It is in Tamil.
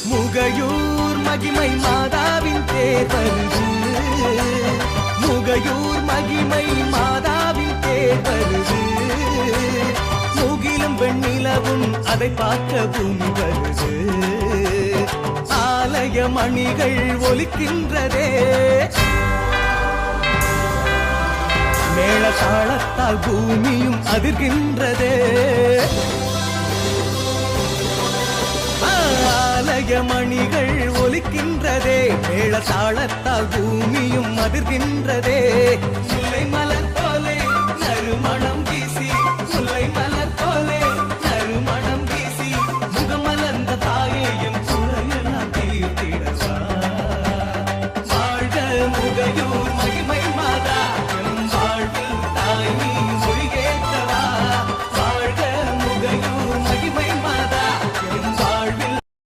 முகையூர் மகிமை மாதாவின் தேர் வருது. முகையூர் மகிமை மாதாவின் தேர் வருது. முகிலும் வெண்ணிலவும் அதை பார்க்க பூமி வருது. ஆலய மணிகள் ஒலிக்கின்றதே, மேள தாளத்தால் பூமியும் அதிர்கின்றதே. ஆலய மணிகள் ஒலிக்கின்றதே, மேள தாளத்தால் பூமியும் அதிர்கின்றதே. முல்லை மலர்